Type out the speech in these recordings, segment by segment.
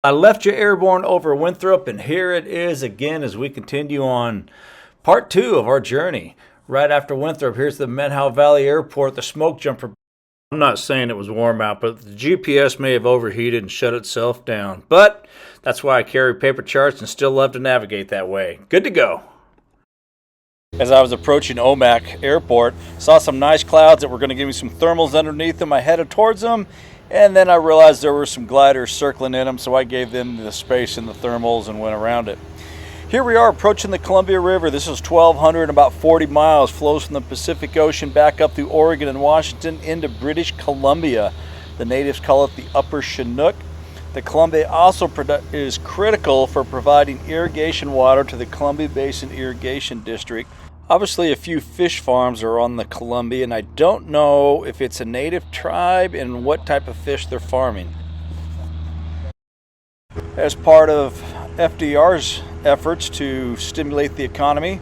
I left you airborne over Winthrop, and here it is again as we continue on part 2 of our journey. Right after Winthrop, here's the Menhow Valley Airport, the smoke jumper. I'm not saying it was warm out, but the GPS may have overheated and shut itself down. But that's why I carry paper charts and still love to navigate that way. Good to go. As I was approaching Omak Airport, saw some nice clouds that were going to give me some thermals underneath them. I headed towards them, and then I realized there were some gliders circling in them, so I gave them the space in the thermals and went around it. Here we are approaching the Columbia River. This is 1,200 and about 40 miles. Flows from the Pacific Ocean back up through Oregon and Washington into British Columbia. The natives call it the Upper Chinook. The Columbia also is critical for providing irrigation water to the Columbia Basin Irrigation District. Obviously, a few fish farms are on the Columbia, and I don't know if it's a native tribe and what type of fish they're farming. As part of FDR's efforts to stimulate the economy,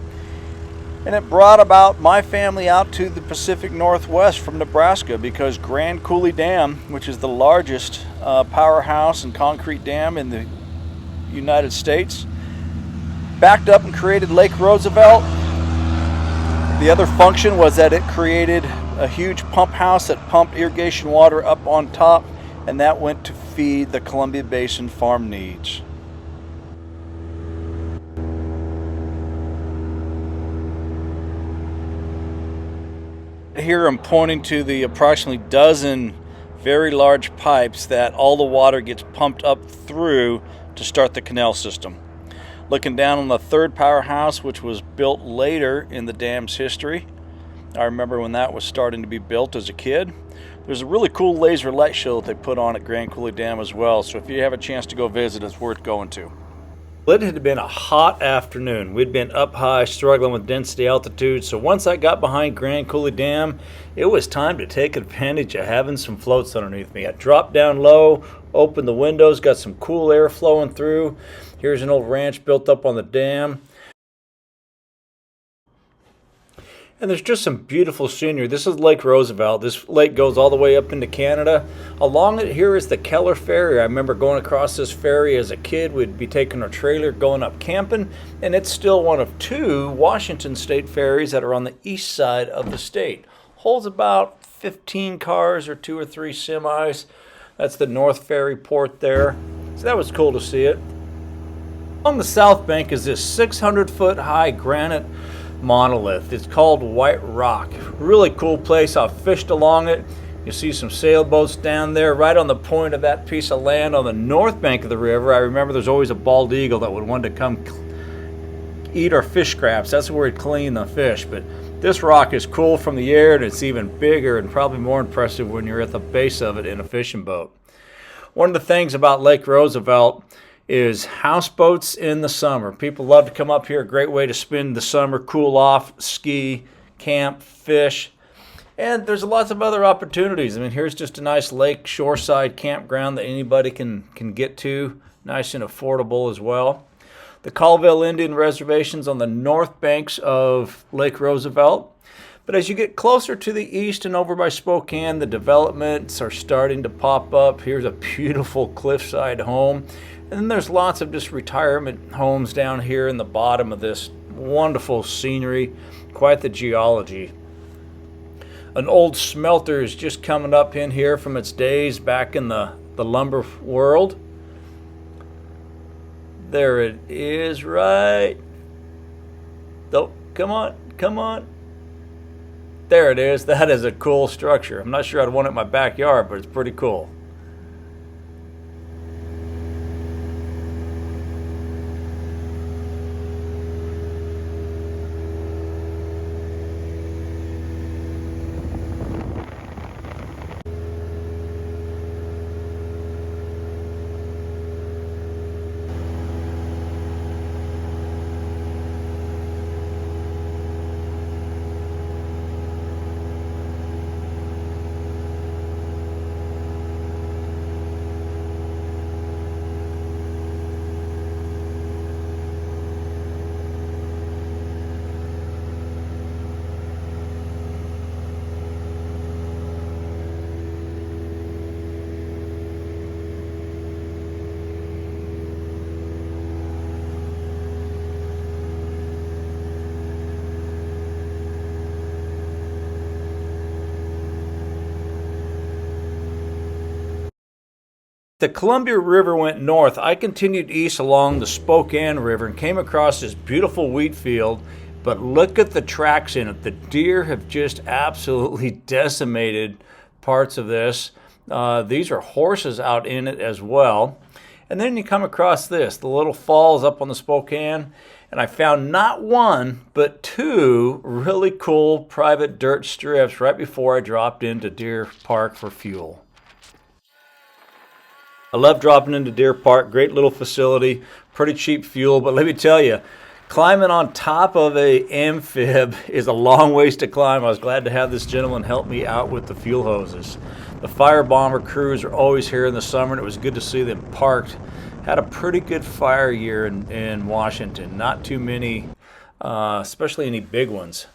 and it brought about my family out to the Pacific Northwest from Nebraska because Grand Coulee Dam, which is the largest powerhouse and concrete dam in the United States, backed up and created Lake Roosevelt. The other function was that it created a huge pump house that pumped irrigation water up on top, and that went to feed the Columbia Basin farm needs. Here I'm pointing to the approximately dozen very large pipes that all the water gets pumped up through to start the canal system. Looking down on the third powerhouse, which was built later in the dam's history. I remember when that was starting to be built as a kid. There's a really cool laser light show that they put on at Grand Coulee Dam as well, so if you have a chance to go visit, it's worth going to. It had been a hot afternoon. We'd been up high struggling with density altitude, so once I got behind Grand Coulee Dam, it was time to take advantage of having some floats underneath me. I dropped down low, opened the windows, got some cool air flowing through. Here's an old ranch built up on the dam. And there's just some beautiful scenery. This is Lake Roosevelt. This lake goes all the way up into Canada. Along it here is the Keller Ferry. I remember going across this ferry as a kid. We'd be taking our trailer going up camping, and it's still one of 2 Washington state ferries that are on the east side of the state. Holds about 15 cars or 2 or 3 semis. That's the North Ferry port there. So that was cool to see it. On the south bank is this 600-foot high granite monolith. It's called White Rock. Really cool place. I've fished along it. You see some sailboats down there right on the point of that piece of land on the north bank of the river. I remember there's always a bald eagle that would want to come eat our fish scraps. That's where we'd clean the fish. But this rock is cool from the air, and it's even bigger and probably more impressive when you're at the base of it in a fishing boat. One of the things about Lake Roosevelt is houseboats in the summer. People love to come up here. A great way to spend the summer, cool off, ski, camp, fish. And there's lots of other opportunities. I mean, here's just a nice lake shoreside campground that anybody can get to. Nice and affordable as well. The Colville Indian Reservation's on the north banks of Lake Roosevelt. But as you get closer to the east and over by Spokane, the developments are starting to pop up. Here's a beautiful cliffside home. And then there's lots of just retirement homes down here in the bottom of this wonderful scenery. Quite the geology. An old smelter is just coming up in here from its days back in the lumber world. There it is, right. Oh, come on, come on. There it is. That is a cool structure. I'm not sure I'd want it in my backyard, but it's pretty cool. The Columbia River went north. I continued east along the Spokane River and came across this beautiful wheat field, but look at the tracks in it. The deer have just absolutely decimated parts of this. These are horses out in it as well. And then you come across this, the little falls up on the Spokane, and I found not one, but two really cool private dirt strips right before I dropped into Deer Park for fuel. I love dropping into Deer Park, great little facility, pretty cheap fuel, but let me tell you, climbing on top of a amphib is a long ways to climb. I was glad to have this gentleman help me out with the fuel hoses. The fire bomber crews are always here in the summer, and it was good to see them parked. Had a pretty good fire year in Washington. Not too many, especially any big ones.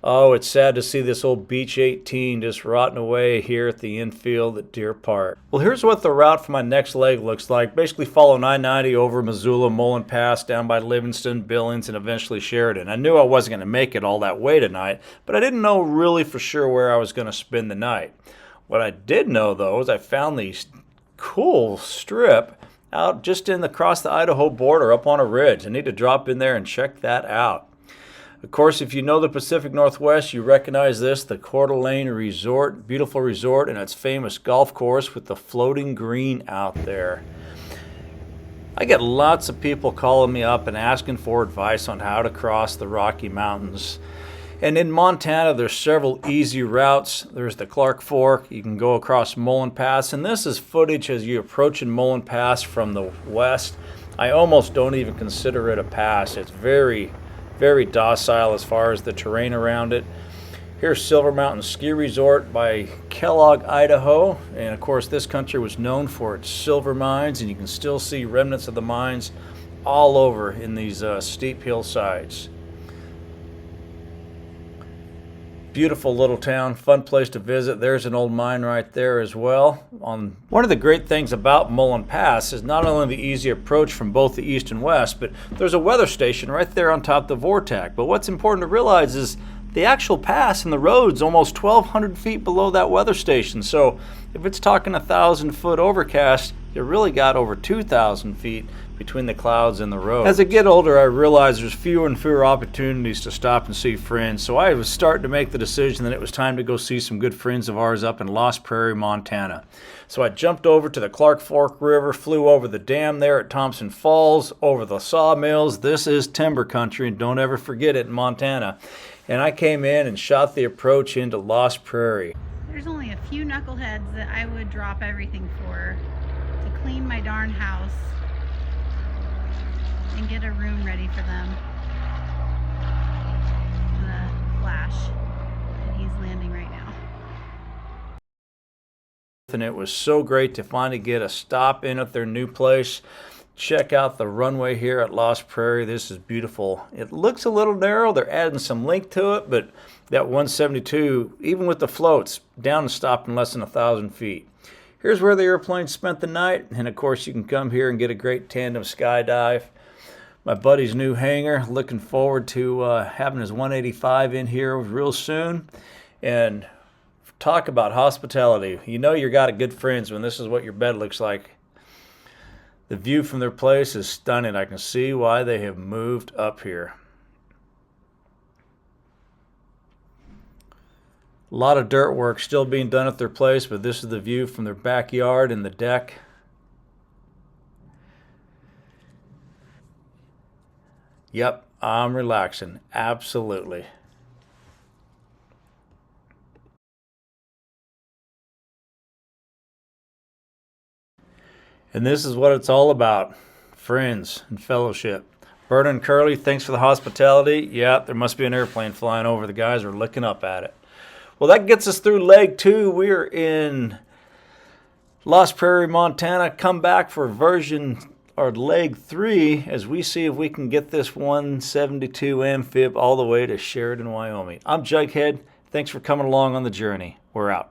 Oh, it's sad to see this old Beach 18 just rotting away here at the infield at Deer Park. Well, here's what the route for my next leg looks like. Basically follow 990 over Missoula, Mullen Pass, down by Livingston, Billings, and eventually Sheridan. I knew I wasn't going to make it all that way tonight, but I didn't know really for sure where I was going to spend the night. What I did know, though, is I found these cool strip out just across the Idaho border up on a ridge. I need to drop in there and check that out. Of course, if you know the Pacific Northwest, you recognize this, the Coeur d'Alene Resort, beautiful resort, and its famous golf course with the floating green out there. I get lots of people calling me up and asking for advice on how to cross the Rocky Mountains. And in Montana, there's several easy routes. There's the Clark Fork. You can go across Mullen Pass, and this is footage as you approach in Mullen Pass from the west. I almost don't even consider it a pass. It's very docile as far as the terrain around it. Here's Silver Mountain Ski Resort by Kellogg, Idaho. And of course, this country was known for its silver mines, and you can still see remnants of the mines all over in these steep hillsides. Beautiful little town, fun place to visit. There's an old mine right there as well. One of the great things about Mullen Pass is not only the easy approach from both the east and west, but there's a weather station right there on top of the Vortac. But what's important to realize is the actual pass and the road's almost 1,200 feet below that weather station. So if it's talking 1,000-foot overcast, you really got over 2,000 feet between the clouds and the road. As I get older, I realize there's fewer and fewer opportunities to stop and see friends, so I was starting to make the decision that it was time to go see some good friends of ours up in Lost Prairie, Montana. So I jumped over to the Clark Fork River, flew over the dam there at Thompson Falls, over the sawmills. This is timber country, and don't ever forget it in Montana. And I came in and shot the approach into Lost Prairie. There's only a few knuckleheads that I would drop everything for to clean my darn house and get a room ready for them. The Flash, and he's landing right now. And it was so great to finally get a stop in at their new place. Check out the runway here at Lost Prairie. This is beautiful. It looks a little narrow. They're adding some length to it, but that 172, even with the floats, down and stopped in less than 1,000 feet. Here's where the airplane spent the night, and of course you can come here and get a great tandem skydive. My buddy's new hangar, looking forward to having his 185 in here real soon. And talk about hospitality. You know you got a good friends when this is what your bed looks like. The view from their place is stunning. I can see why they have moved up here. A lot of dirt work still being done at their place, but this is the view from their backyard and the deck. Yep, I'm relaxing. Absolutely. And this is what it's all about. Friends and fellowship. Bert and Curly, thanks for the hospitality. Yeah, there must be an airplane flying over. The guys are looking up at it. Well, that gets us through leg 2. We're in Lost Prairie, Montana. Come back for leg 3 as we see if we can get this 172 amphib all the way to Sheridan, Wyoming. I'm Jughead. Thanks for coming along on the journey. We're out.